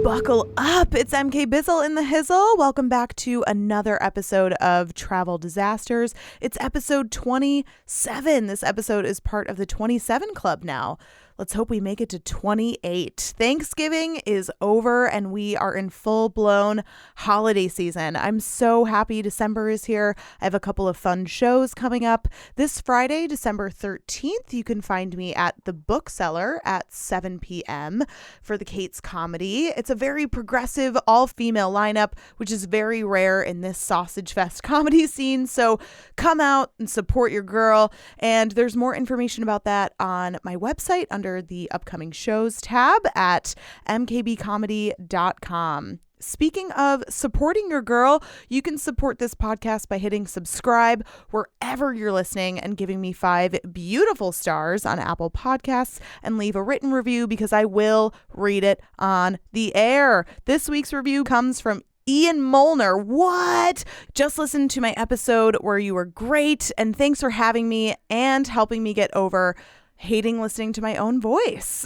Buckle up. It's MK Bizzle in the Hizzle. Welcome back to another episode of Travel Disasters. It's episode 27. This episode is part of the 27 Club now. Let's hope we make it to 28. Thanksgiving is over and we are in full-blown holiday season. I'm so happy December is here. I have a couple of fun shows coming up. This Friday, December 13th, you can find me at the Bookseller at 7 p.m. for the Kate's Comedy. It's a very progressive, all-female lineup, which is very rare in this Sausage Fest comedy scene. So come out and support your girl. And there's more information about that on my website under the upcoming shows tab at mkbcomedy.com. Speaking of supporting your girl, you can support this podcast by hitting subscribe wherever you're listening and giving me 5 beautiful stars on Apple Podcasts and leave a written review because I will read it on the air. This week's review comes from Ian Molnar. What? Just listened to my episode where you were great, and thanks for having me and helping me get over hating listening to my own voice.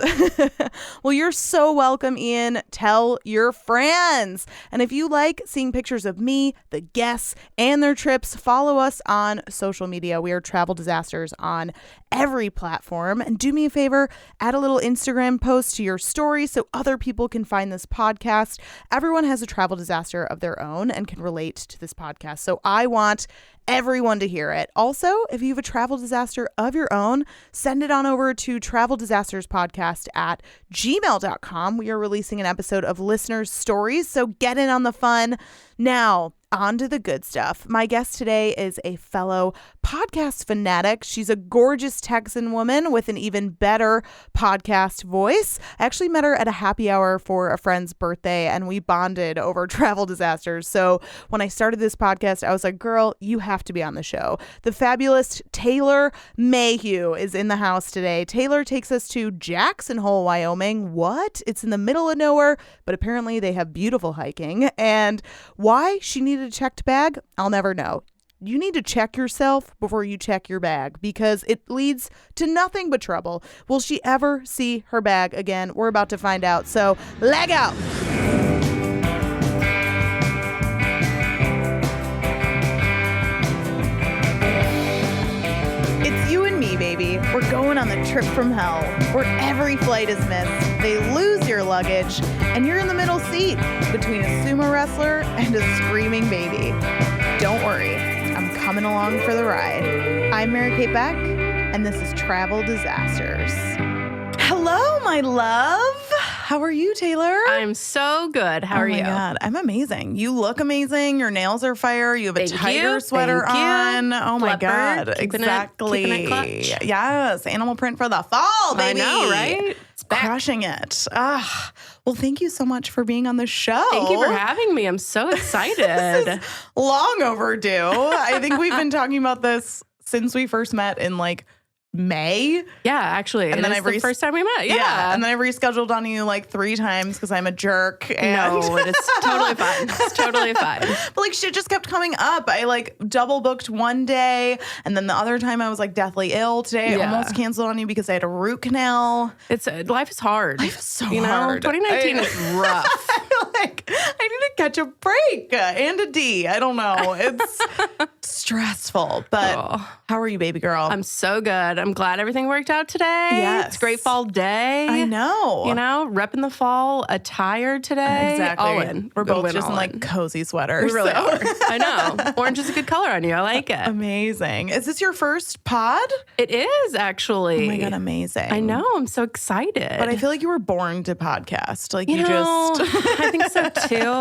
Well, you're so welcome, Ian. Tell your friends. And if you like seeing pictures of me, the guests, and their trips, follow us on social media. We are Travel Disasters on every platform. And do me a favor, add a little Instagram post to your story so other people can find this podcast. Everyone has a travel disaster of their own and can relate to this podcast. So I want everyone to hear it. Also, if you have a travel disaster of your own, send it on over to traveldisasterspodcast@gmail.com. We are releasing an episode of listeners' stories, so get in on the fun. Now, on to the good stuff. My guest today is a fellow podcast fanatic. She's a gorgeous Texan woman with an even better podcast voice. I actually met her at a happy hour for a friend's birthday, and we bonded over travel disasters. So when I started this podcast, I was like, girl, you have to be on the show. The fabulous Taylor Mayhue is in the house today. Taylor takes us to Jackson Hole, Wyoming. What? It's in the middle of nowhere, but apparently they have beautiful hiking. And why she needed a checked bag, I'll never know. You need to check yourself before you check your bag because it leads to nothing but trouble. Will she ever see her bag again? We're about to find out. So, leg out. It's you and me, baby. We're going on the trip from hell where every flight is missed. They lose your luggage and you're in the middle seat between a sumo wrestler and a screaming baby. Don't worry, I'm coming along for the ride. I'm Mary Kate Beck, and this is Travel Disasters. Hello, my love. How are you, Taylor? I'm so good. How are you? Oh, my God. I'm amazing. You look amazing. Your nails are fire. You have a tiger sweater on. Oh, my God. Exactly. Keeping it clutch. Yes. Animal print for the fall, baby. I know, right? It's crushing it. Well, thank you so much for being on the show. Thank you for having me. I'm so excited. This is long overdue. I think we've been talking about this since we first met in May. Yeah, actually. And then the first time we met. Yeah. And then I rescheduled on you 3 times because I'm a jerk. And no, it's totally fine. It's totally fine. But shit just kept coming up. I double booked one day. And then the other time I was deathly ill. Today I almost canceled on you because I had a root canal. Life is hard. Life is so hard. 2019 is rough. I need to catch a break and a D. I don't know. It's stressful. But how are you, baby girl? I'm so good. I'm glad everything worked out today. Yes. It's a great fall day. I know. Repping the fall attire today. Exactly. All in. We're both just in cozy sweaters. We really are. I know. Orange is a good color on you. I like it. Amazing. Is this your first pod? It is, actually. Oh my God, amazing. I know. I'm so excited. But I feel like you were born to podcast. I think so too.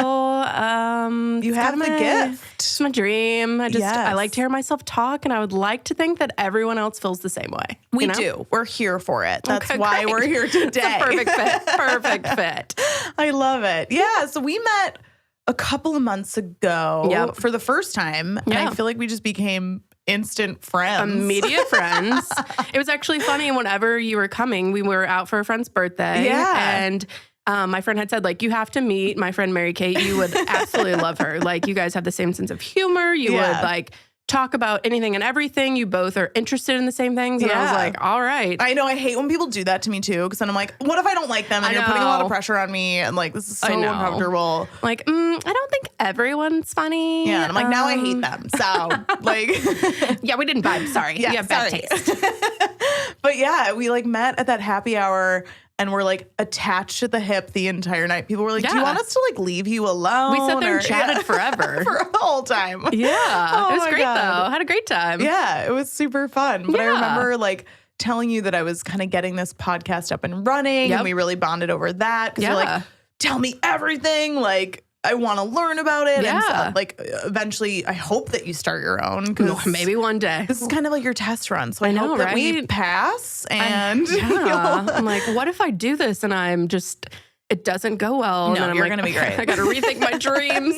You have the gift. It's my dream. I like to hear myself talk, and I would like to think that everyone else feels the same way. We do. We're here for it. That's why we're here today. It's a perfect fit. Perfect fit. I love it. Yeah. So we met a couple of months ago for the first time. And I feel like we just became instant friends. Immediate friends. It was actually funny. Whenever you were coming, we were out for a friend's birthday. Yeah. And my friend had said, you have to meet my friend Mary Kate. You would absolutely love her. You guys have the same sense of humor. You would, talk about anything and everything. You both are interested in the same things. And I was like, all right. I know. I hate when people do that to me too. Because then I'm like, what if I don't like them? And you're putting a lot of pressure on me. And like, this is so uncomfortable. Like, I don't think everyone's funny. Yeah. And I'm like, now I hate them. So like. Yeah, we didn't vibe. Sorry. Yeah, you have bad taste. But yeah, we like met at that happy hour and we're like attached at the hip the entire night. People were like, do you want us to like leave you alone? We sat there and chatted forever. For the whole time. Yeah. It was great though. Had a great time. Yeah, it was super fun. But I remember like telling you that I was kind of getting this podcast up and running and we really bonded over that. Because you're like, tell me everything. Like, I want to learn about it. Yeah. And so, like, eventually, I hope that you start your own. Maybe one day. This is kind of like your test run. So I hope that we pass. And I'm like, what if I do this and I'm just, it doesn't go well? No, and you're going to be great. I got to rethink my dreams.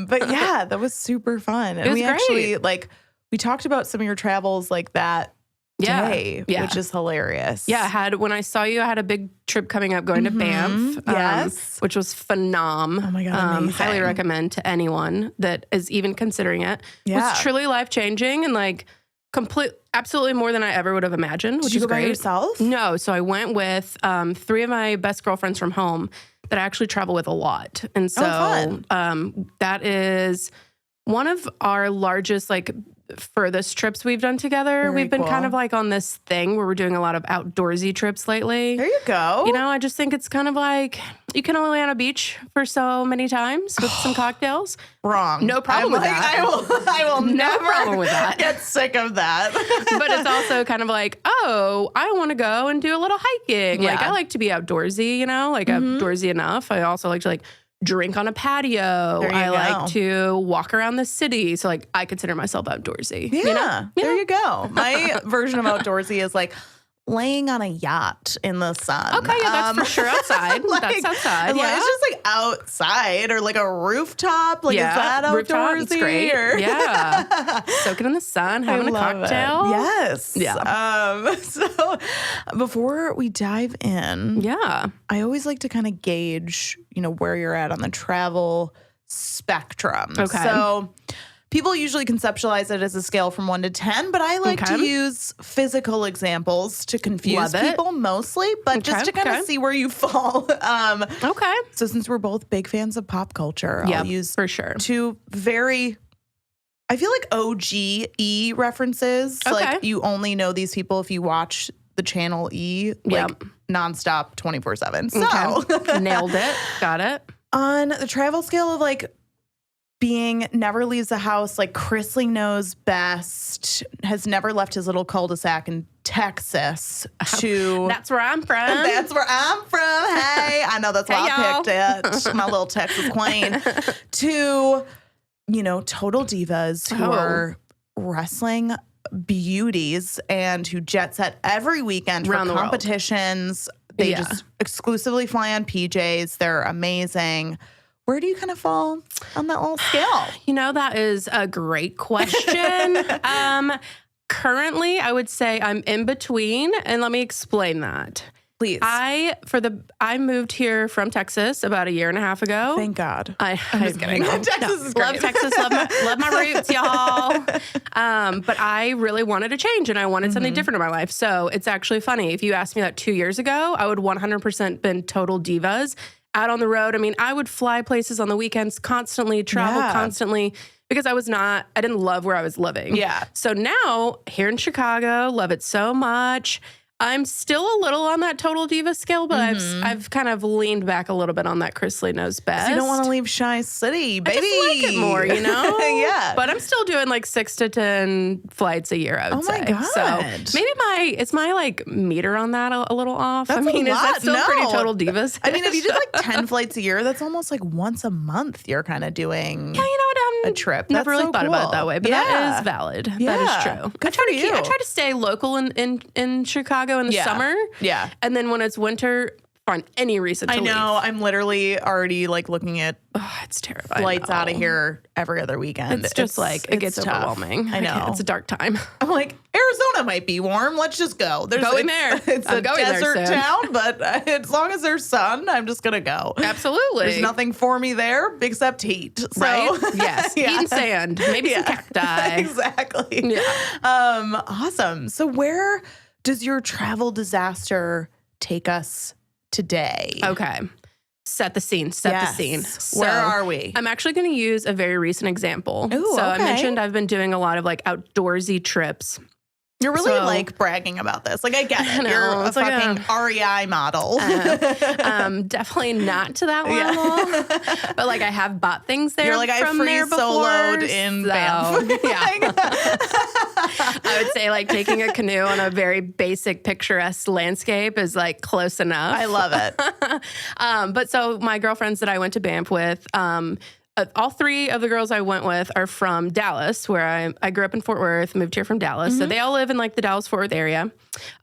But yeah, that was super fun. And we actually, like, we talked about some of your travels like that day, which is hilarious. Yeah, when I saw you, I had a big trip coming up going to Banff, which was phenom. Oh my God, highly recommend to anyone that is even considering it. It was truly life-changing and like absolutely more than I ever would have imagined, which is great. By yourself? No, so I went with 3 of my best girlfriends from home that I actually travel with a lot. And so that is one of our largest like furthest trips we've done together. We've been kind of like on this thing where we're doing a lot of outdoorsy trips lately. There you go. You know, I just think it's kind of like you can only lay on a beach for so many times with some cocktails. Wrong. No problem with that. I will never problem with that. Get sick of that. But it's also kind of like, oh, I want to go and do a little hiking. Yeah. Like I like to be outdoorsy, you know, like outdoorsy enough. I also like to like drink on a patio. I like to walk around the city. So like I consider myself outdoorsy. Yeah. You know? There you go. My version of outdoorsy is like laying on a yacht in the sun. Okay, yeah, that's for sure outside. Like, that's outside. Yeah. It's just like outside or like a rooftop. Like is that outdoorsy? Rooftop, it's great. Yeah. Soaking in the sun, having a cocktail. Yes. Yeah. So before we dive in, I always like to kind of gauge, you know, where you're at on the travel spectrum. Okay. So people usually conceptualize it as a scale from 1 to 10, but I like to use physical examples to confuse people mostly, but just to kind of see where you fall. So since we're both big fans of pop culture, I'll use for sure 2 very, I feel like OG-E references. Like you only know these people if you watch the channel E, like nonstop 24/7. So nailed it. Got it. On the travel scale of like being never leaves the house, like Chrisley knows best, has never left his little cul-de-sac in Texas to... That's where I'm from. That's where I'm from. Hey, I know that's why I picked it. My little Texas queen. To, you know, total divas who are wrestling beauties and who jet set every weekend for competitions. They just exclusively fly on PJs. They're amazing. Where do you kind of fall on that little scale? You know, that is a great question. Currently, I would say I'm in between, and let me explain that. Please. I moved here from Texas about 1.5 years ago. Thank God. I'm just kidding. Texas is great. Love Texas. Love my roots, y'all. But I really wanted a change, and I wanted something different in my life. So it's actually funny. If you asked me that 2 years ago, I would 100% been total divas. Out on the road. I mean, I would fly places on the weekends constantly, travel constantly, because I didn't love where I was living. Yeah. So now, here in Chicago, love it so much. I'm still a little on that total diva scale, but I've kind of leaned back a little bit on that Chrisley knows best. You don't want to leave Shy City, baby. I just like it more, you know? Yeah. But I'm still doing like 6 to 10 flights a year, I would say. Oh my God. So maybe is my like meter on that a little off? That's I mean, a lot. Is that still pretty total divas? I mean, if you did like 10 flights a year, that's almost like once a month you're kind of doing a trip. Never really thought about it that way, but that is valid. Yeah. That is true. Good for you. I try to stay local in Chicago in the summer. Yeah. And then when it's winter, find any reason to I know. leave. I'm literally already like looking at It's terrifying. flights out of here every other weekend. It's just like, it gets tough. overwhelming. I know. It's a dark time. I'm like, Arizona might be warm. Let's just go. Going there. It's I'm a going there desert soon. town, but as long as there's sun, I'm just going to go. Absolutely. There's nothing for me there except heat. So, Right? Yes. yeah. Heat and sand. Maybe some cacti. Exactly. Yeah. Awesome. So where does your travel disaster take us today? Okay. Set the scene. Set the scene. Where are we? I'm actually going to use a very recent example. Ooh, I okay. mentioned I've been doing a lot of like outdoorsy trips. You're really So- like bragging about this. Like I get it. I know, You're a it's like fucking REI model. Definitely not to that level, but like I have bought things there. You're like, I from free there before, soloed in so, Banff. Yeah, I would say like taking a canoe on a very basic picturesque landscape is like close enough. I love it. But so my girlfriends that I went to Banff with, all three of the girls I went with are from Dallas, where I grew up in Fort Worth, moved here from Dallas. So they all live in like the Dallas-Fort Worth area.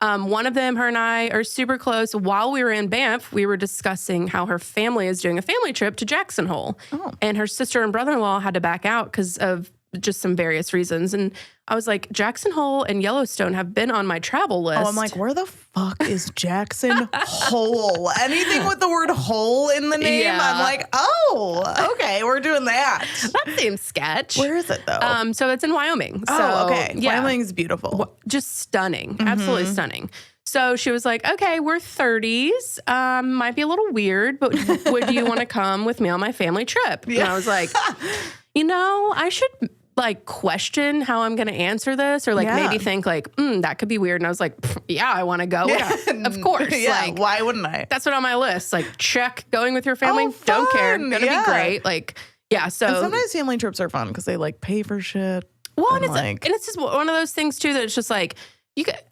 One of them, her and I are super close. While we were in Banff, we were discussing how her family is doing a family trip to Jackson Hole. Oh. And her sister and brother-in-law had to back out because of just some various reasons. And I was like, Jackson Hole and Yellowstone have been on my travel list. Oh, I'm like, where the fuck is Jackson Hole? Anything with the word hole in the name, Yeah. I'm like, oh, okay, we're doing that. that seems sketch. Where is it though? So it's in Wyoming. Oh, So, okay. Yeah. Wyoming's beautiful. Just stunning. Absolutely stunning. So she was like, okay, we're 30s. Might be a little weird, but would you want to come with me on my family trip? And I was like, I should like question how I'm going to answer this, or like maybe think like, that could be weird. And I was like, yeah, I want to go. Yeah, of course. Yeah, Like, why wouldn't I? that's what on my list. Like, check, going with your family. Oh, Don't care. fun. Gonna Yeah. be great. Like, yeah. So And sometimes family trips are fun because they like pay for shit. well, and like- it's just one of those things too that it's just like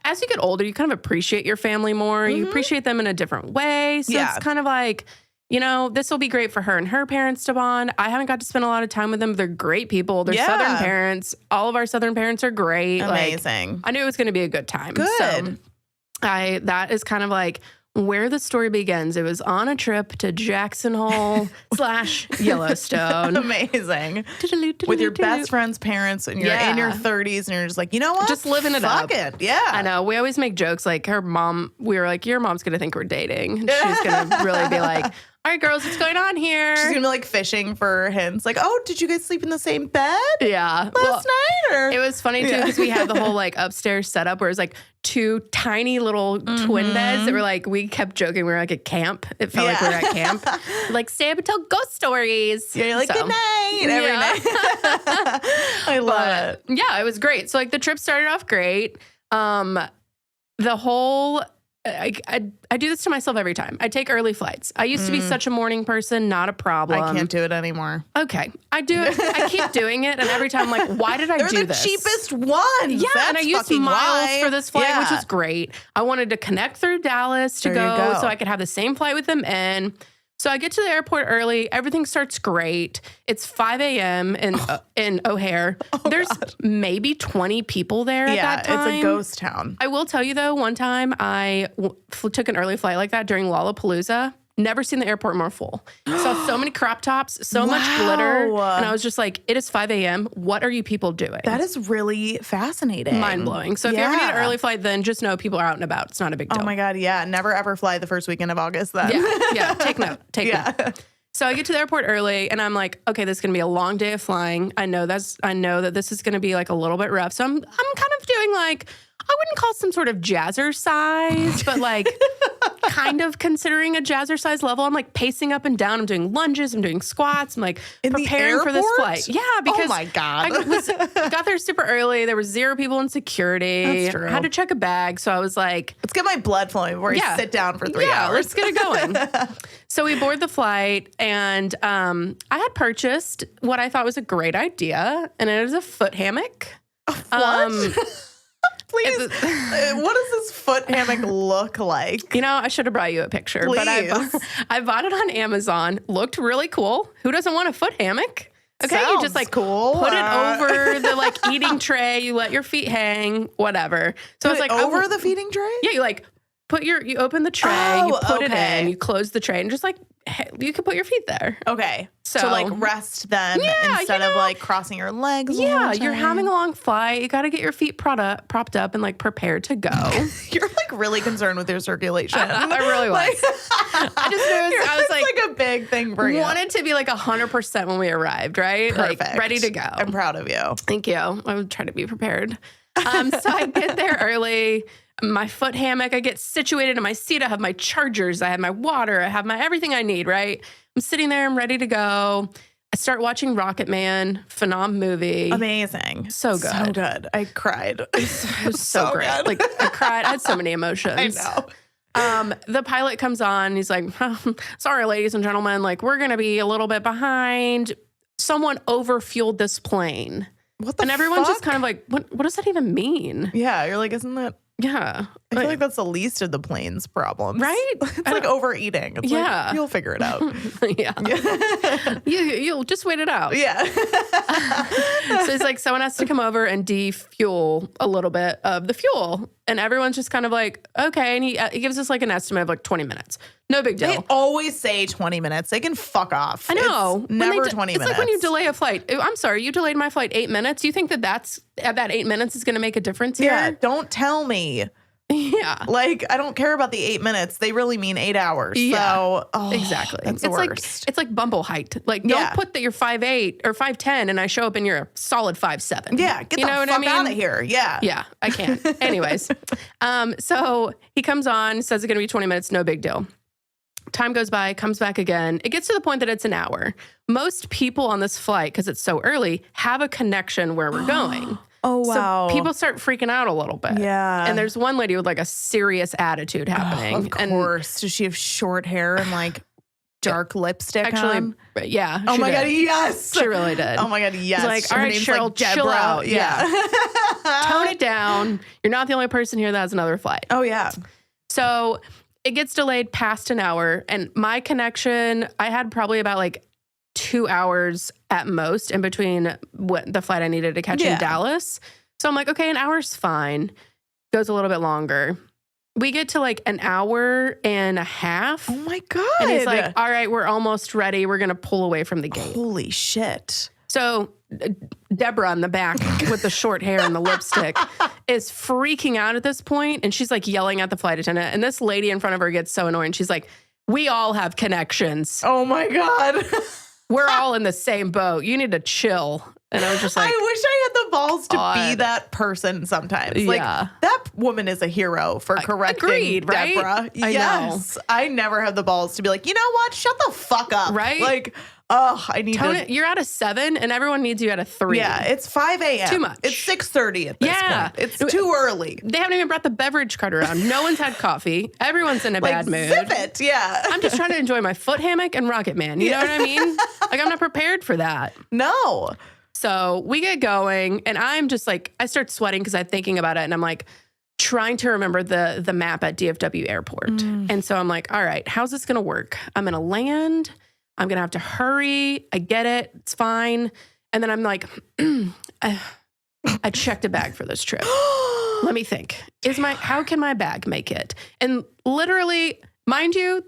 as you get older, you kind of appreciate your family more. You appreciate them in a different way. So Yeah. it's kind of like, this will be great for her and her parents to bond. I haven't got to spend a lot of time with them. They're great people. They're Yeah. Southern parents. All of our Southern parents are great. Amazing. Like, I knew it was going to be a good time. Good. So that is kind of like where the story begins. It was on a trip to Jackson Hole / Yellowstone. Amazing. With your best friend's parents and you're in your 30s and you're just like, you know what? Just living it Fuck up. it. Yeah. I know. We always make jokes like her mom, we were like, your mom's going to think we're dating. And she's going to really be like, all right, girls, what's going on here? She's gonna be like fishing for hints, like, "Oh, did you guys sleep in the same bed Yeah. last night?" Or It was funny too because we had the whole like upstairs setup where it was like two tiny little twin beds that were like, we kept joking we were like at camp. It felt like we were at camp. Like, stay up and tell ghost stories. yeah, you're like, So, "Good night" every yeah. night. I love it. Yeah, it was great. So like the trip started off great. The whole I do this to myself every time. I take early flights. I used to be such a morning person, not a problem. I can't do it anymore. Okay. I do it. I keep doing it. And every time I'm like, why did I They're do the this? cheapest ones. Yeah, and I That's used fucking miles why. for this flight, Yeah. which was great. I wanted to connect through Dallas to There you go go. so I could have the same flight with them in. So I get to the airport early. Everything starts great. It's 5 a.m. in O'Hare. There's maybe 20 people there at that time. it's a ghost town. I will tell you though, one time I took an early flight like that during Lollapalooza. Never seen the airport more full. Saw so many crop tops, so much glitter. And I was just like, it is 5 a.m. What are you people doing? That is really fascinating. Mind blowing. So if you ever need an early flight, then just know people are out and about. It's not a big deal. Oh my God, yeah. Never ever fly the first weekend of August then. Yeah. Take note. Take note. So I get to the airport early and I'm like, okay, this is going to be a long day of flying. I know that this is going to be like a little bit rough. So I'm kind of doing like, I wouldn't call some sort of jazzercise, but like kind of considering a jazzercise level. I'm like pacing up and down. I'm doing lunges. I'm doing squats. I'm like In the preparing for this airport? flight. Yeah, because Oh my God. I got there super early. There were 0 people in security. That's true. I had to check a bag. So I was like, Let's get my blood flowing before I sit down for 3 hours. let's get it going. So we board the flight, and I had purchased what I thought was a great idea, and it was a foot hammock. What? Please, what does this foot hammock look like? I should have brought you a picture, but Please. I bought it on Amazon. Looked really cool. Who doesn't want a foot hammock? Okay, you just Sounds like cool. put it over the like eating tray. You let your feet hang, whatever. So I was like, over the feeding tray? yeah, you like you open the tray, you put it in, you close the tray, and just like, you can put your feet there. Okay. So to like rest them instead of like crossing your legs. Yeah, you're having a long flight. You got to get your feet propped up and like prepared to go. You're like really concerned with your circulation. I really was. I just knew I was like a big thing for you. Wanted to be like 100% when we arrived, right? Perfect. Like ready to go. I'm proud of you. Thank you. I would try to be prepared. So I get there early. My foot hammock, I get situated in my seat. I have my chargers. I have my water. I have my everything I need, right? I'm sitting there. I'm ready to go. I start watching Rocket Man. Phenom movie. Amazing. So good. So good. I cried. It was so great. Good. Like I cried. I had so many emotions. I know. The pilot comes on. He's like, sorry, ladies and gentlemen. Like, we're going to be a little bit behind. Someone overfueled this plane. What the And everyone's fuck? just kind of like, what does that even mean? Yeah, you're like, isn't that... Yeah. I feel like that's the least of the plane's problems. Right? It's like overeating. It's like, you'll figure it out. Yeah. You'll just wait it out. Yeah. So it's like someone has to come over and defuel a little bit of the fuel. And everyone's just kind of like, okay. And he gives us like an estimate of like 20 minutes. No big deal. They always say 20 minutes. They can fuck off. I know. It's never 20 minutes. It's like when you delay a flight. I'm sorry, you delayed my flight 8 minutes. You think that 8 minutes is going to make a difference here? Yeah, don't tell me. Yeah. Like, I don't care about the 8 minutes. They really mean 8 hours. Yeah. So, Exactly. That's the worst. It's like bumble height. Like, don't put that you're 5'8" or 5'10" and I show up and you're a solid 5'7". Yeah, get the fuck out of here. Yeah. Yeah, I can't. Anyways, so he comes on, says it's going to be 20 minutes, no big deal. Time goes by, comes back again. It gets to the point that it's an hour. Most people on this flight, because it's so early, have a connection where we're going. Oh, wow. So people start freaking out a little bit. Yeah. And there's one lady with like a serious attitude happening. Of course. Does she have short hair and like dark lipstick on? Yeah. Oh my did. God, yes. She really did. Oh my God, yes. It's like, Her all right, name's Cheryl, like Deborah. chill out. Yeah. Tone it down. You're not the only person here that has another flight. Oh, yeah. So it gets delayed past an hour. And my connection, I had probably about like 2 hours at most in between what the flight I needed to catch in Dallas. So I'm like, okay, an hour's fine. Goes a little bit longer. We get to like an hour and a half. Oh my God. And he's like, all right, we're almost ready. We're going to pull away from the gate. Holy shit. So Deborah in the back with the short hair and the lipstick is freaking out at this point. And she's like yelling at the flight attendant. And this lady in front of her gets so annoying. She's like, we all have connections. Oh my God. We're all in the same boat. You need to chill. And I was just like, I wish I had the balls to be that person sometimes. Like, that woman is a hero for correcting Deborah. Right? Yes. I never have the balls to be like, you know what? Shut the fuck up. Right? Like, I need Tone to. it. You're at a 7 and everyone needs you at a 3. Yeah, it's 5 a.m. Too much. It's 6:30 at this point. It's too early. They haven't even brought the beverage cart around. No one's had coffee. Everyone's in a bad mood. Zip it. Yeah. I'm just trying to enjoy my foot hammock and Rocket Man. You know what I mean? Like, I'm not prepared for that. No. So we get going and I'm just like, I start sweating because I'm thinking about it and I'm like trying to remember the map at DFW airport. And so I'm like, all right, how's this going to work? I'm going to land. I'm going to have to hurry. I get it. It's fine. And then I'm like, I checked a bag for this trip. Let me think. How can my bag make it? And literally, mind you,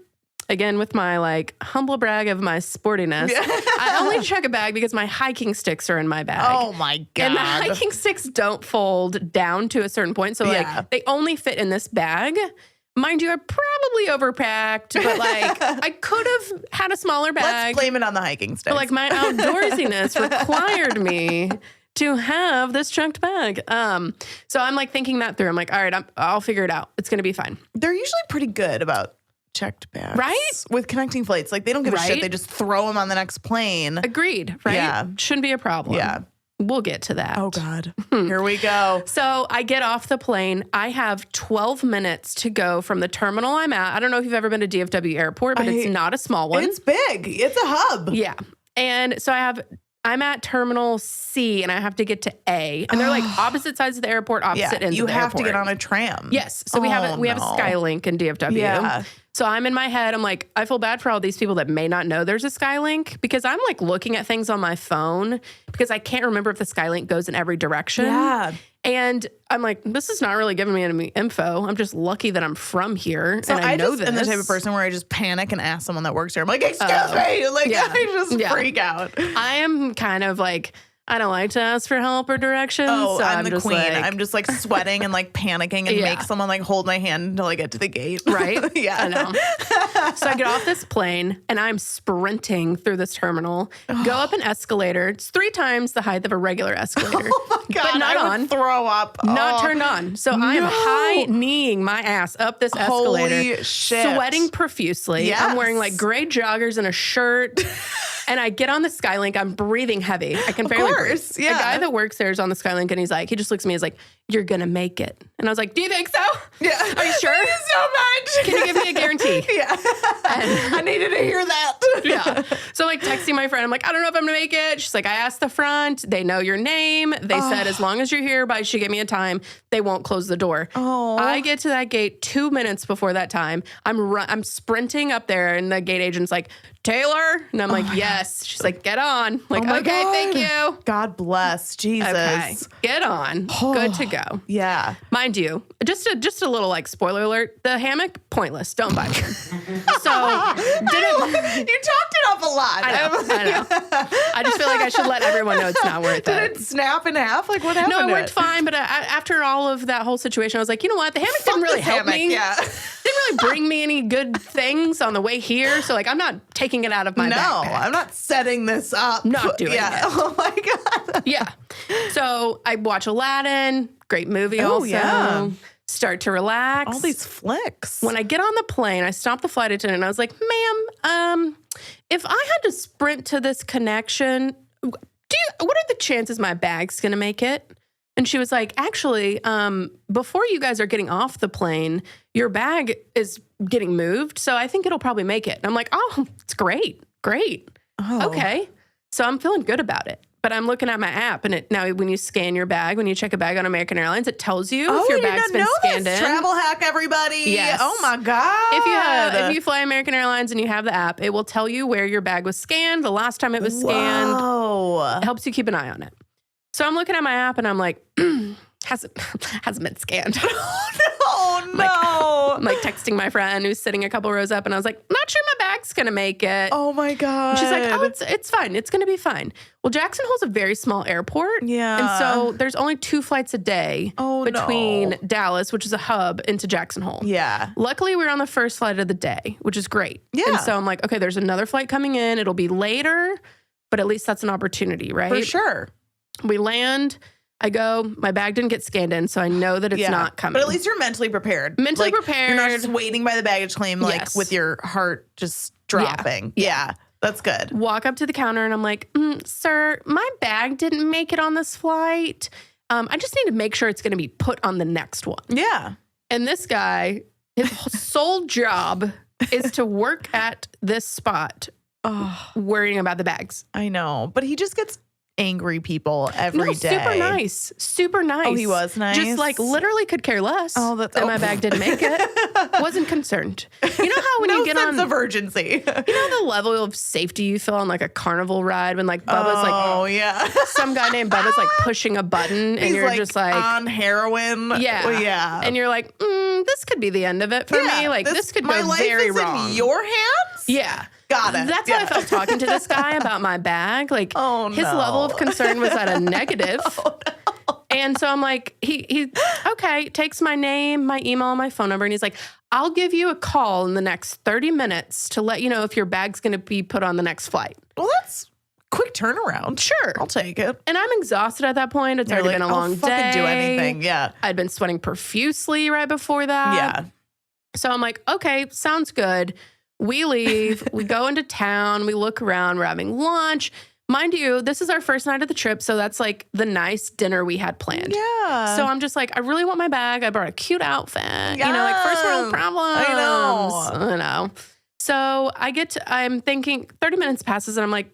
again, with my like humble brag of my sportiness, I only check a bag because my hiking sticks are in my bag. Oh my God. And the hiking sticks don't fold down to a certain point. So like they only fit in this bag. Mind you, I probably overpacked, but like I could have had a smaller bag. Let's blame it on the hiking sticks. But like my outdoorsiness required me to have this chunked bag. So I'm like thinking that through. I'm like, all right, I'll figure it out. It's going to be fine. They're usually pretty good about checked bags. Right? With connecting flights. Like they don't give a shit. They just throw them on the next plane. Agreed. Right? Yeah. Shouldn't be a problem. Yeah. We'll get to that. Oh God. Here we go. So I get off the plane. I have 12 minutes to go from the terminal I'm at. I don't know if you've ever been to DFW airport, but it's not a small one. It's big. It's a hub. Yeah. And so I'm at terminal C and I have to get to A. And they're like opposite sides of the airport, opposite ends of the airport. You have to get on a tram. Yes. So we have a Skylink in DFW. Yeah. So I'm in my head, I'm like, I feel bad for all these people that may not know there's a Skylink because I'm like looking at things on my phone because I can't remember if the Skylink goes in every direction. Yeah. And I'm like, this is not really giving me any info. I'm just lucky that I'm from here So and I know this. I'm the type of person where I just panic and ask someone that works here. I'm like, excuse me. Like, I just freak out. I am kind of like, I don't like to ask for help or directions. Oh, so I'm the just queen. like, I'm just like sweating and like panicking and make someone like hold my hand until I get to the gate. Right? Yeah. I know. So I get off this plane and I'm sprinting through this terminal, go up an escalator. It's 3 times the height of a regular escalator. Oh my God. But not I would on. throw up. Not turned on. So I'm high kneeing my ass up this escalator, Holy shit. sweating profusely. Yes. I'm wearing like gray joggers and a shirt. And I get on the Skylink. I'm breathing heavy. I can barely breathe. Yeah. The guy that works there is on the Skylink, and he just looks at me. He's like, "You're gonna make it." And I was like, "Do you think so? Yeah. Are you sure? Thank you so much. Can you give me a guarantee?" Yeah. And, I needed to hear that. yeah. So like texting my friend, I'm like, "I don't know if I'm gonna make it." She's like, "I asked the front. They know your name. They said as long as you're here by," she gave me a time, they won't close the door. Oh. I get to that gate 2 minutes before that time. I'm sprinting up there, and the gate agent's like, "Taylor," and I'm like, "Yes." She's like, "Get on." Like, my okay, God. thank you. God bless. Jesus. Okay, get on. Good to go. Yeah. Mind you, just a little like spoiler alert: the hammock pointless. Don't buy one. So didn't. You talked it up a lot. I know. I just feel like I should let everyone know it's not worth Did it. it snap in half? Like what happened? No, it to worked fine. But after all of that whole situation, I was like, you know what? The hammock didn't really this help hammock, me. yeah. Didn't really bring me any good things on the way here. So like, I'm not taking it out of my backpack. I'm not setting this up. Not doing it. Oh my God. Yeah. So I watch Aladdin. Great movie also. Yeah. Start to relax. All these flicks. When I get on the plane, I stopped the flight attendant and I was like, "Ma'am, if I had to sprint to this connection, what are the chances my bag's gonna make it?" And she was like, "Actually, before you guys are getting off the plane, your bag is getting moved, so I think it'll probably make it." And I'm like, "Oh, it's great. Oh. Okay." So I'm feeling good about it. But I'm looking at my app, and now when you scan your bag, when you check a bag on American Airlines, it tells you if your bag's been scanned in. Travel hack, everybody. Yes. Oh my God. If you fly American Airlines and you have the app, it will tell you where your bag was scanned, the last time it was scanned. Whoa. It helps you keep an eye on it. So I'm looking at my app and I'm like, hasn't been scanned. Oh no. I'm like texting my friend who's sitting a couple rows up, and I was like, not sure my bag's gonna make it. Oh my God. She's like, oh, it's fine. It's gonna be fine. Well, Jackson Hole's a very small airport. Yeah. And so there's only 2 flights a day between Dallas, which is a hub, into Jackson Hole. Yeah. Luckily, we were on the first flight of the day, which is great. Yeah. And so I'm like, okay, there's another flight coming in. It'll be later, but at least that's an opportunity, right? For sure. We land. I go, my bag didn't get scanned in, so I know that it's not coming. But at least you're mentally prepared. Mentally prepared. You're not just waiting by the baggage claim, like with your heart just dropping. Yeah. That's good. Walk up to the counter and I'm like, sir, my bag didn't make it on this flight. I just need to make sure it's going to be put on the next one. Yeah. And this guy, his sole job is to work at this spot, worrying about the bags. I know. But he just gets angry people every day. Super nice. Super nice. Oh, he was nice? Just like literally could care less that my bag didn't make it. Wasn't concerned. You know how when you get on of urgency. You know the level of safety you feel on like a carnival ride when like Bubba's some guy named Bubba's like pushing a button and He's you're just like on heroin. Yeah. Well, yeah. And you're like, this could be the end of it for me. Like this could go very wrong. My life is in your hands? Yeah. Got it. That's how I felt talking to this guy about my bag. Like his level of concern was at a negative. And so I'm like, he takes my name, my email, my phone number, and he's like, I'll give you a call in the next 30 minutes to let you know if your bag's going to be put on the next flight. Well, that's quick turnaround. Sure. I'll take it. And I'm exhausted at that point. It's already been a long day. Fucking do anything. Yeah. I'd been sweating profusely right before that. Yeah. So I'm like, okay, sounds good. We leave, we go into town, we look around, we're having lunch. Mind you, this is our first night of the trip, so that's like the nice dinner we had planned. Yeah. So I'm just like, I really want my bag. I brought a cute outfit. Yes. You know, like first world problems. I know. So I'm thinking 30 minutes passes and I'm like,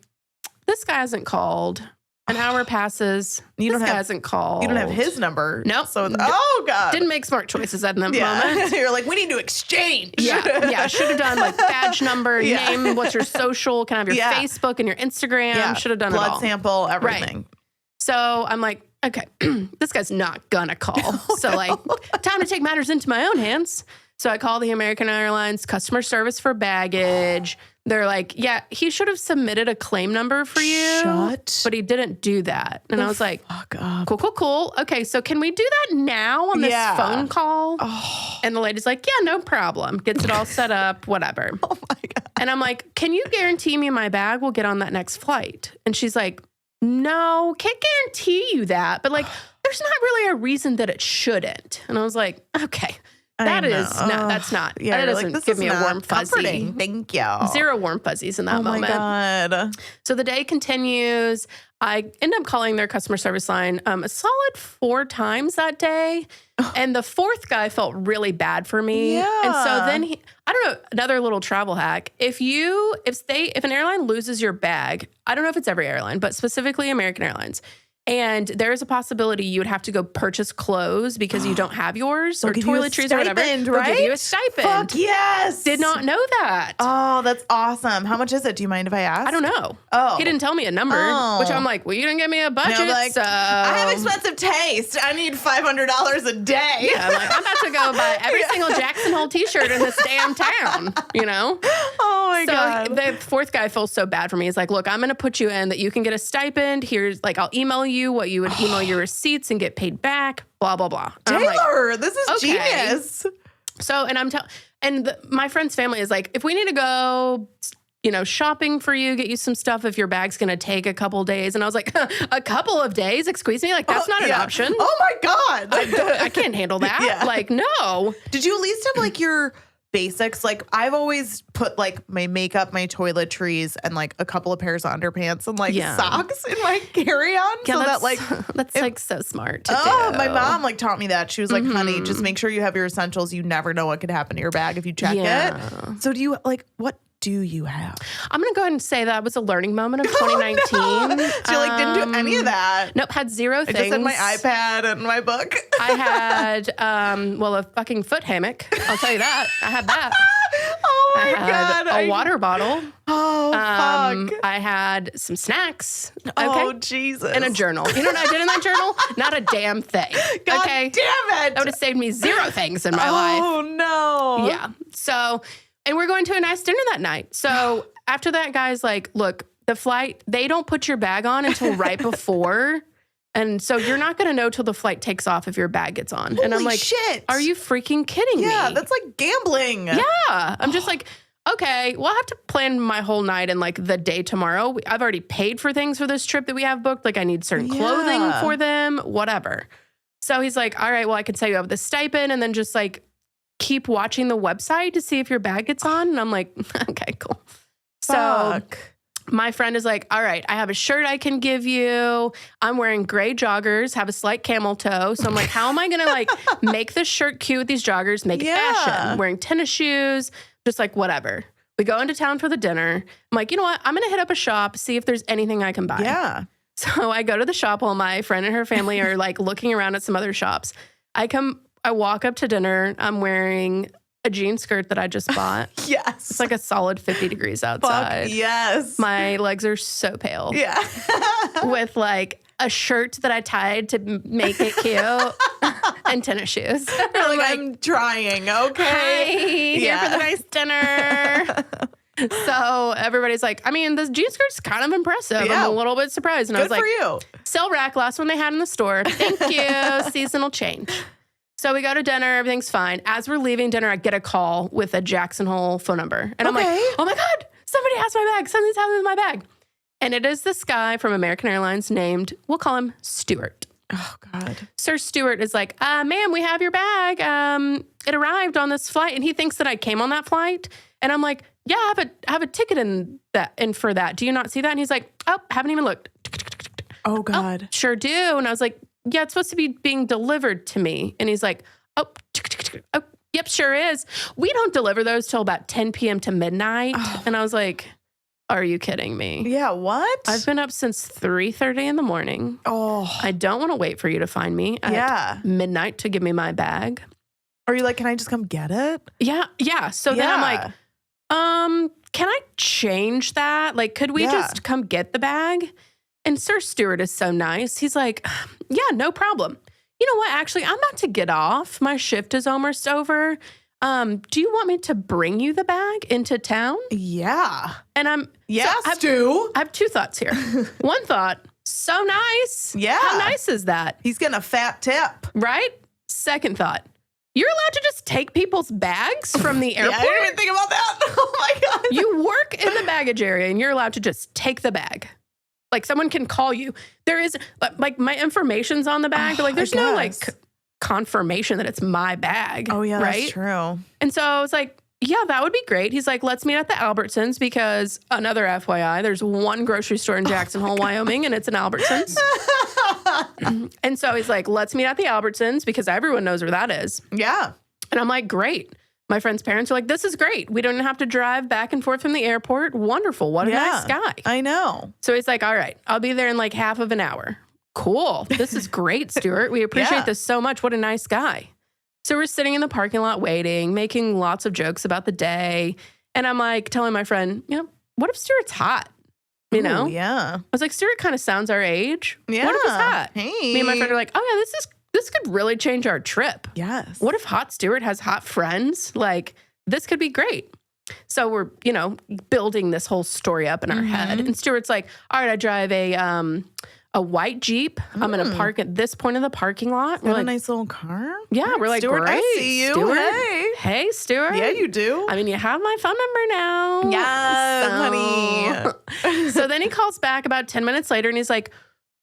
this guy hasn't called. An hour passes. This guy hasn't called. You don't have his number. Nope. So oh God. Didn't make smart choices at that moment. You're like, we need to exchange. Yeah. Should have done like badge number, name, what's your social, can I have your Facebook and your Instagram? Yeah. Should have done blood it all. sample, everything. Right. So I'm like, okay, this guy's not gonna call. So like, time to take matters into my own hands. So I call the American Airlines customer service for baggage. They're like, yeah, he should have submitted a claim number for you. But he didn't do that. And I was like, cool. Okay, so can we do that now on this phone call? Oh. And the lady's like, yeah, no problem. Gets it all set up, whatever. Oh my God. And I'm like, can you guarantee me my bag will get on that next flight? And she's like, no, can't guarantee you that. But like, there's not really a reason that it shouldn't. And I was like, okay. That's not. Yeah, that doesn't like, give me a warm fuzzy. Comforting. Thank you. Zero warm fuzzies in that moment. Oh my God. So the day continues. I end up calling their customer service line a solid 4 times that day. And the 4th guy felt really bad for me. Yeah. And so then I don't know, another little travel hack. If an airline loses your bag, I don't know if it's every airline, but specifically American Airlines, and there is a possibility you would have to go purchase clothes because you don't have yours or toiletries or whatever. Right? They'll give you a stipend. Fuck yes. Did not know that. Oh, that's awesome. How much is it? Do you mind if I ask? I don't know. Oh. He didn't tell me a number, which I'm like, well, you didn't give me a budget. No, like, so I have expensive taste. I need $500 a day. Yeah, I'm like, I'm about to go buy every single Jackson Hole t-shirt in this damn town, you know? Oh my God. So the 4th guy feels so bad for me. He's like, look, I'm going to put you in that you can get a stipend. Here's like, I'll email you what you would email your receipts and get paid back, blah, blah, blah. And Taylor, this is genius. So, and my friend's family is like, if we need to go, shopping for you, get you some stuff if your bag's going to take a couple days. And I was like, a couple of days? Excuse me? Like, that's not an option. Oh my God. I can't handle that. Yeah. Like, no. Did you at least have like your basics? Like I've always put like my makeup, my toiletries, and like a couple of pairs of underpants and like socks in my carry-on. Yeah, so that like that's like so smart to do. My mom like taught me that. She was like, honey, just make sure you have your essentials. You never know what could happen to your bag if you check it. So do you like what do you have? I'm going to go ahead and say that was a learning moment of 2019. Oh, no. She like didn't do any of that. Nope, had 0 things. I just had my iPad and my book. I had, a fucking foot hammock. I'll tell you that. I had that. Oh my God. A water bottle. Oh, fuck. I had some snacks. Okay? Oh, Jesus. And a journal. You know what I did in that journal? Not a damn thing. God okay? damn it. That would have saved me 0 things in my life. Oh, no. Yeah. So... And we're going to a nice dinner that night. So after that, guy's like, look, the flight, they don't put your bag on until right before. And so you're not going to know till the flight takes off if your bag gets on. Holy and I'm like, shit. Are you freaking kidding me? Yeah, that's like gambling. Yeah. I'm just like, okay, well, I have to plan my whole night and like the day tomorrow. I've already paid for things for this trip that we have booked. Like I need certain clothing for them, whatever. So he's like, all right, well, I can tell you have the stipend and then just like, keep watching the website to see if your bag gets on. And I'm like, okay, cool. Fuck. So my friend is like, all right, I have a shirt I can give you. I'm wearing gray joggers, have a slight camel toe. So I'm like, how am I going to like make this shirt cute with these joggers, make it fashion? I'm wearing tennis shoes, just like whatever. We go into town for the dinner. I'm like, you know what? I'm going to hit up a shop, see if there's anything I can buy. Yeah. So I go to the shop while my friend and her family are like looking around at some other shops. I walk up to dinner. I'm wearing a jean skirt that I just bought. Yes. It's like a solid 50 degrees outside. Fuck yes. My legs are so pale. Yeah. With like a shirt that I tied to make it cute and tennis shoes. I'm trying. Okay. Hi, here for the nice dinner. So everybody's like, I mean, this jean skirt's kind of impressive. Yeah. I'm a little bit surprised. And I was like, for you. Sell rack, last one they had in the store. Thank you. Seasonal change. So we go to dinner. Everything's fine. As we're leaving dinner, I get a call with a Jackson Hole phone number. And I'm like, oh my God, somebody has my bag. Something's happening with my bag. And it is this guy from American Airlines named, we'll call him Stuart. Oh, God. Sir Stuart is like, ma'am, we have your bag. It arrived on this flight. And he thinks that I came on that flight. And I'm like, yeah, I have a ticket in for that. Do you not see that? And he's like, oh, haven't even looked. Oh, God. Oh, sure do. And I was like, yeah, it's supposed to be being delivered to me. And he's like, oh, yep, sure is. We don't deliver those till about 10 p.m. to midnight. Oh. And I was like, Are you kidding me? Yeah, what? I've been up since 3:30 in the morning. Oh. I don't want to wait for you to find me at midnight to give me my bag. Are you like, can I just come get it? Yeah. So then I'm like, can I change that? Like, could we just come get the bag? And Sir Stuart is so nice. He's like, yeah, no problem. You know what? Actually, I'm about to get off. My shift is almost over. Do you want me to bring you the bag into town? Yeah. And Stu. I have two thoughts here. One thought, so nice. Yeah. How nice is that? He's getting a fat tip. Right? Second thought, you're allowed to just take people's bags from the airport? I didn't even think about that. Oh my God. You work in the baggage area and you're allowed to just take the bag. Like someone can call you. There is like my information's on the bag, but like there's no like confirmation that it's my bag. Oh yeah, right? That's true. And so I was like, yeah, that would be great. He's like, let's meet at the Albertsons because another FYI, there's one grocery store in Jackson Hole, Wyoming, and it's an Albertsons. And so he's like, let's meet at the Albertsons because everyone knows where that is. Yeah. And I'm like, great. My friend's parents are like, this is great. We don't have to drive back and forth from the airport. Wonderful. What a nice guy. I know. So he's like, all right, I'll be there in like half of an hour. Cool. This is great, Stuart. We appreciate this so much. What a nice guy. So we're sitting in the parking lot waiting, making lots of jokes about the day. And I'm like telling my friend, what if Stuart's hot? You know? Yeah. I was like, Stuart kind of sounds our age. Yeah. What if he's hot? Hey. Me and my friend are like, oh yeah, this could really change our trip. Yes. What if hot Stuart has hot friends? Like, this could be great. So we're, building this whole story up in our head. And Stuart's like, all right, I drive a white Jeep. I'm going to park at this point in the parking lot. We're like, a nice little car? Yeah, we're like, Stuart, great. I see you. Stuart. Hey, Stuart. Yeah, you do. I mean, you have my phone number now. Yes, honey. So then he calls back about 10 minutes later and he's like,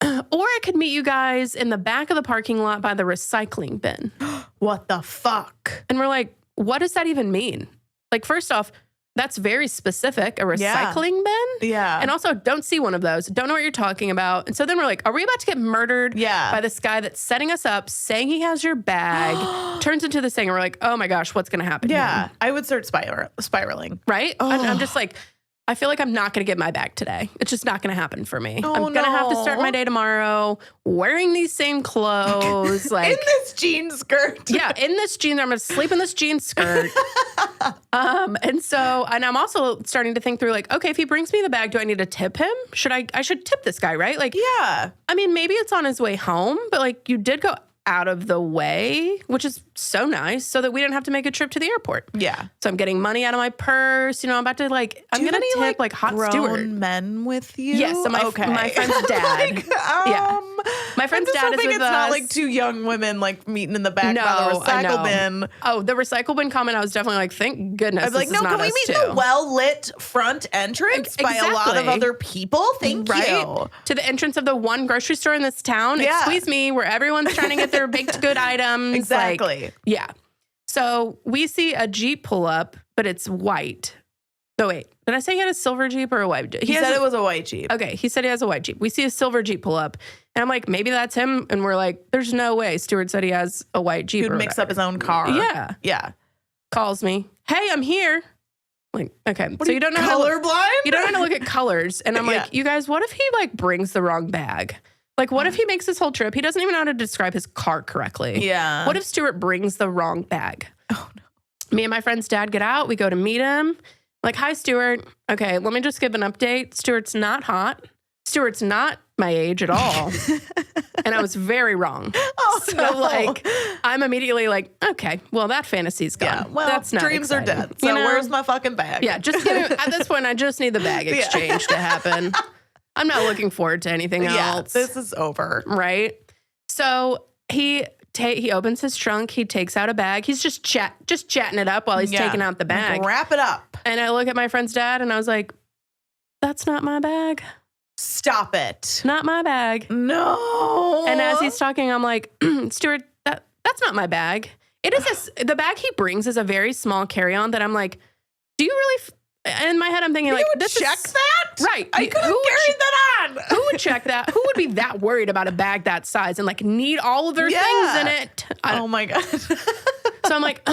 or I could meet you guys in the back of the parking lot by the recycling bin. What the fuck? And we're like, what does that even mean? Like, first off, that's very specific, a recycling bin. Yeah. And also, don't see one of those. Don't know what you're talking about. And so then we're like, are we about to get murdered by this guy that's setting us up, saying he has your bag, turns into this thing, and we're like, oh my gosh, what's going to happen here? I would start spiraling. Right? And I'm just like, I feel like I'm not going to get my bag today. It's just not going to happen for me. I'm going to have to start my day tomorrow wearing these same clothes. Like in this jean skirt. Yeah, in this jean. I'm going to sleep in this jean skirt. And I'm also starting to think through like, okay, if he brings me the bag, do I need to tip him? I should tip this guy, right? Like, yeah. I mean, maybe it's on his way home, but like you did go out of the way, which is so nice, so that we didn't have to make a trip to the airport. Yeah. So I'm getting money out of my purse. I'm about to I'm going to tip like hot grown Stuart. Men with you? Yes. So my friend's dad. Yeah. My friend's dad is with it's us. Not like two young women like meeting in the back by the recycle bin. Oh, the recycle bin comment, I was definitely like, thank goodness. I was like, no, can we meet in the well-lit front entrance by a lot of other people? Thank you. To the entrance of the one grocery store in this town. Yeah. Excuse me, where everyone's trying to get their baked good items. Exactly. Like, yeah. So we see a Jeep pull up, but it's white. Oh, wait. Did I say he had a silver Jeep or a white Jeep? He said it was a white Jeep. Okay. He said he has a white Jeep. We see a silver Jeep pull up. And I'm like, maybe that's him. And we're like, there's no way. Stuart said he has a white Jeep. He would mix up his own car. Yeah. Yeah. Calls me. Hey, I'm here. Like, okay. So you don't know colorblind? You don't know how to look at colors. And I'm like, you guys, what if he like brings the wrong bag? Like, what if he makes this whole trip? He doesn't even know how to describe his car correctly. Yeah. What if Stuart brings the wrong bag? Oh, no. Me and my friend's dad get out. We go to meet him. Like, hi, Stuart. Okay, let me just give an update. Stuart's not hot. Stuart's not my age at all. And I was very wrong. Oh, so, no. like, I'm immediately like, okay, well, that fantasy's gone. Yeah, well, that's not dreams exciting. are dead. So where's my fucking bag? Yeah, just at this point, I just need the bag exchange to happen. I'm not looking forward to anything else. Yeah, this is over. Right? So he opens his trunk. He takes out a bag. He's just chatting it up while he's taking out the bag. Like, wrap it up. And I look at my friend's dad and I was like, that's not my bag. Stop it. Not my bag. No. And as he's talking, I'm like, Stuart, that's not my bag. It is the bag he brings is a very small carry-on that I'm like, do you really... In my head, I'm thinking, like, would this check is, that? Right. I could have carried that on. Who would check that? Who would be that worried about a bag that size and, like, need all of their things in it? Oh, my God. So I'm like,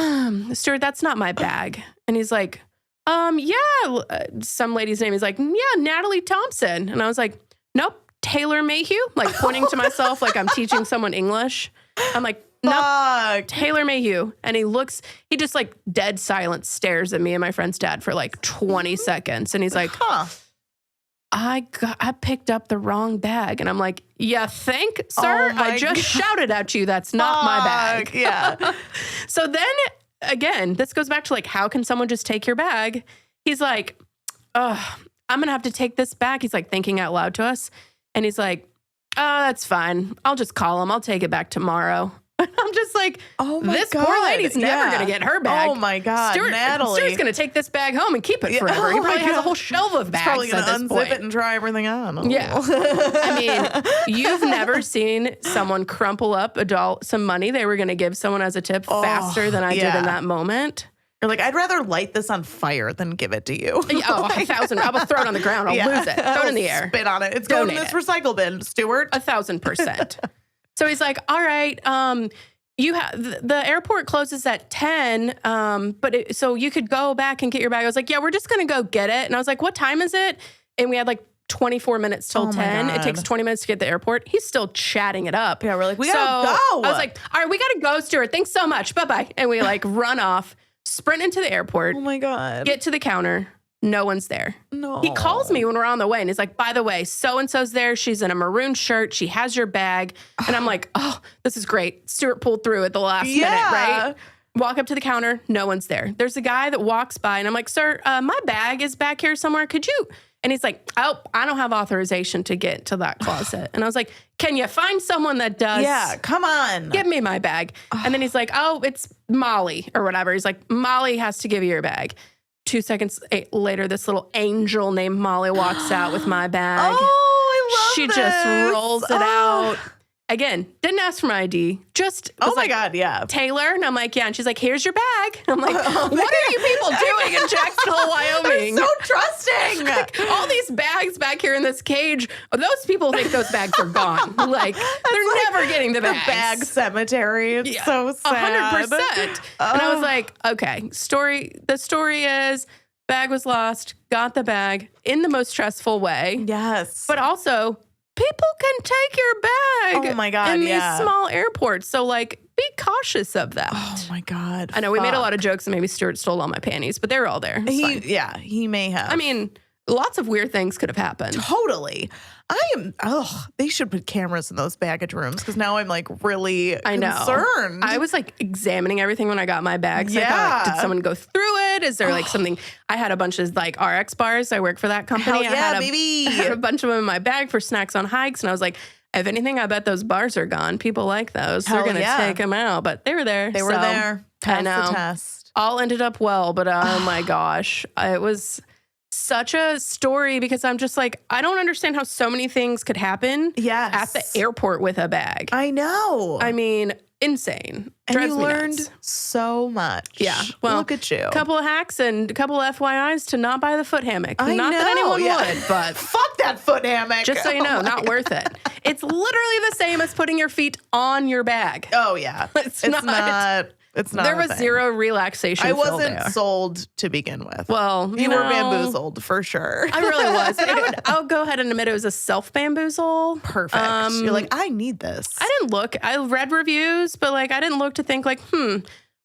Stuart, that's not my bag. And he's like, Some lady's name is like, yeah, Natalie Thompson. And I was like, nope, Taylor Mayhue, like pointing to myself like I'm teaching someone English. I'm like, nope, Taylor Mayhue. And he just like dead silent stares at me and my friend's dad for like 20 seconds. And he's like, I picked up the wrong bag. And I'm like, yeah, think, sir? I just shouted at you. That's not my bag. Yeah. So then again, this goes back to like, how can someone just take your bag? He's like, I'm going to have to take this back. He's like thinking out loud to us. And he's like, that's fine. I'll just call him. I'll take it back tomorrow. I'm just like, this poor lady's never going to get her bag. Oh my God, Natalie. Stuart's going to take this bag home and keep it forever. He probably has a whole shelf of bags. He's probably going to unzip it and try everything on. Yeah. I mean, you've never seen someone crumple up some money they were going to give someone as a tip faster than I did in that moment. You're like, I'd rather light this on fire than give it to you. 1,000. I will throw it on the ground. I'll lose it. Throw it in the air. Spit on it. It's going in this recycle bin, Stuart. 1,000%. So he's like, all right, the airport closes at 10, so you could go back and get your bag. I was like, yeah, we're just going to go get it. And I was like, what time is it? And we had like 24 minutes till 10. It takes 20 minutes to get to the airport. He's still chatting it up. Yeah, we're like, we gotta go. I was like, all right, we gotta go, Stuart. Thanks so much. Bye-bye. And we like run off, sprint into the airport. Oh my God. Get to the counter. No one's there. No. He calls me when we're on the way and he's like, by the way, so-and-so's there. She's in a maroon shirt. She has your bag. And I'm like, oh, this is great. Stuart pulled through at the last minute, right? Walk up to the counter. No one's there. There's a guy that walks by and I'm like, sir, my bag is back here somewhere. Could you? And he's like, oh, I don't have authorization to get to that closet. And I was like, can you find someone that does? Yeah, come on. Give me my bag. And then he's like, oh, it's Molly or whatever. He's like, Molly has to give you your bag. 2 seconds later, this little angel named Molly walks out with my bag. Oh, I love She this. just rolls it out. Again, didn't ask for my ID. Just was like, God, yeah. Taylor. And I'm like, yeah. And she's like, here's your bag. I'm like, what are you people doing in Jackson Hole, Wyoming? They're so trusting. Like, all these bags back here in this cage. Those people think those bags are gone. Like, they're never getting the bags. The bag cemetery. It's so sad. 100%. And I was like, okay, the story is bag was lost, got the bag in the most stressful way. Yes. But also, people can take your bag. Oh my God, in these small airports. So like, be cautious of that. Oh my God. I know we made a lot of jokes and maybe Stuart stole all my panties, but they were all there. He may have. I mean, lots of weird things could have happened. Totally. They should put cameras in those baggage rooms because now I'm like really concerned. I was like examining everything when I got my bags. I thought, did someone go through it? Is there like something? I had a bunch of like RX bars. I work for that company. Hell yeah, I had a bunch of them in my bag for snacks on hikes. And I was like, if anything, I bet those bars are gone. People like those. They're going to take them out. But they were there. They were there. I know. The test. All ended up well. But oh my gosh, it was such a story because I'm just like, I don't understand how so many things could happen at the airport with a bag. I know. I mean, insane. And Drives you me learned nuts. so much. Yeah. Well, look at you. A couple of hacks and a couple of FYIs to not buy the foot hammock. I not know, that anyone would, but fuck that foot hammock. just so you know, not worth it. It's literally the same as putting your feet on your bag. Oh yeah. It's not. It's not. There was zero relaxation. I wasn't sold to begin with. Well, you were bamboozled for sure. I really was. And I'll go ahead and admit it was a self bamboozle. Perfect. You're like, I need this. I didn't look. I read reviews, but like I didn't look to think like,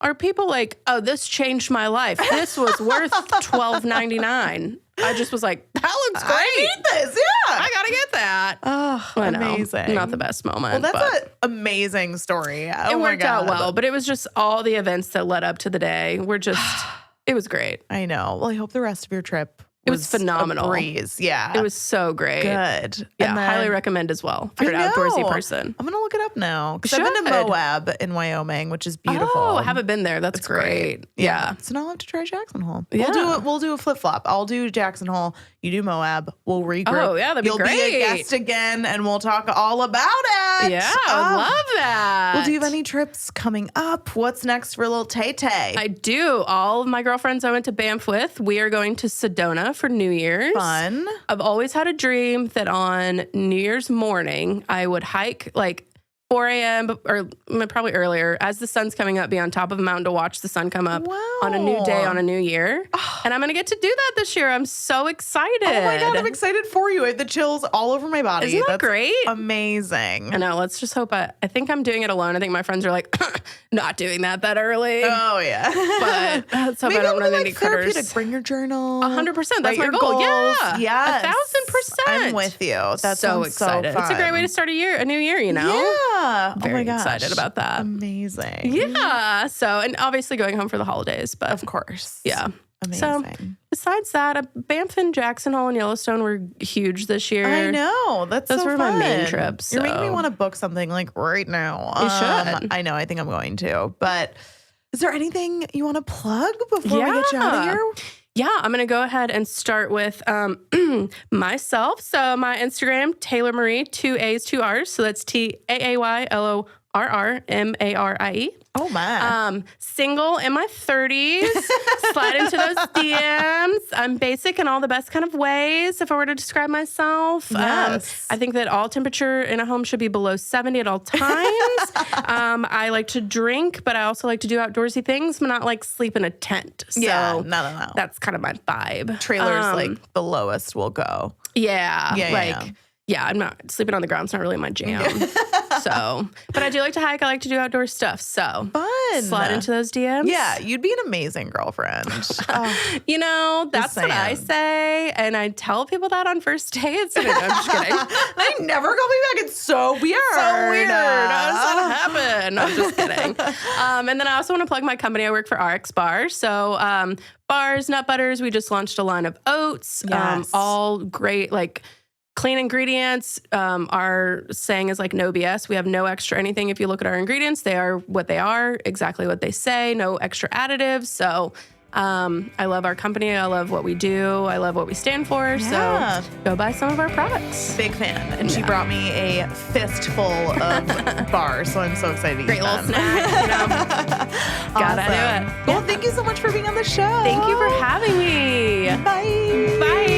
are people like, oh, this changed my life. This was worth $12.99. I just was like, that looks great. I need this. Yeah. I gotta get that. Oh, amazing. Not the best moment. Well, that's an amazing story. It worked out well, but it was just all the events that led up to the day were just, it was great. I know. Well, I hope the rest of your trip was phenomenal. A breeze. Yeah. It was so great. Good. Yeah, highly recommend as well if you're an outdoorsy person. I'm going to look it up now because I've been to Moab in Wyoming, which is beautiful. Oh, I haven't been there. That's great. Yeah. So now I'll have to try Jackson Hole. Yeah. We'll do a flip-flop. I'll do Jackson Hole. You do Moab. We'll regroup. Oh, yeah, that'd be great. You'll be a guest again, and we'll talk all about it. Yeah, I would love that. Well, do you have any trips coming up? What's next for little Tay-Tay? I do. All of my girlfriends I went to Banff with, we are going to Sedona for New Year's. Fun. I've always had a dream that on New Year's morning, I would hike like 4 a.m. or probably earlier, as the sun's coming up, be on top of a mountain to watch the sun come up on a new day, on a new year. And I'm going to get to do that this year. I'm so excited. Oh my God, I'm excited for you. I have the chills all over my body. Isn't that great? Amazing. I know. Let's just hope. I think I'm doing it alone. I think my friends are like, not doing that early. Oh, yeah. But let's hope Maybe I don't run any therapeutic. critters. Bring your journal. 100%. That's Write my your goal. goals. Yeah. Yes. 1,000%. I'm with you. That's so excited. So fun. It's a great way to start a new year, you know? Yeah. Very oh my gosh. excited about that. Amazing. Yeah. So, and obviously going home for the holidays, but of course. Yeah. Amazing. So, besides that, Banff and Jackson Hole and Yellowstone were huge this year. I know. Those were fun. my main trips. You're making me want to book something like right now. You should. I know. I think I'm going to. But is there anything you want to plug before we get you out of here? Yeah, I'm going to go ahead and start with myself. So my Instagram, Taylor Marie, 2 A's, 2 R's. So that's TAAYLORRMARIE. Oh, my. Single in my 30s. Slide into those DMs. I'm basic in all the best kind of ways, if I were to describe myself. Yes. I think that all temperature in a home should be below 70 at all times. I like to drink, but I also like to do outdoorsy things, but not like sleep in a tent. So no. That's kind of my vibe. Trailers, like, the lowest will go. Yeah. Yeah, I'm not sleeping on the ground. It's not really my jam. So, but I do like to hike. I like to do outdoor stuff. So fun. Slide into those DMs. Yeah, you'd be an amazing girlfriend. You know, that's what I say. And I tell people that on first dates. I mean, I'm just kidding. They never call me back. It's so weird. So weird. How does that happen? I'm just kidding. And then I also want to plug my company. I work for RX Bar. So bars, nut butters. We just launched a line of oats. Yes. All great, like, clean ingredients. Our saying is like no BS. We have no extra anything. If you look at our ingredients, they are what they are, exactly what they say, no extra additives. So I love our company. I love what we do. I love what we stand for. Yeah. So go buy some of our products. Big fan. And she brought me a fistful of bars, so I'm so excited to Great eat little them. snack, you know. Gotta do it. Well, thank you so much for being on the show. Thank you for having me. Bye. Bye.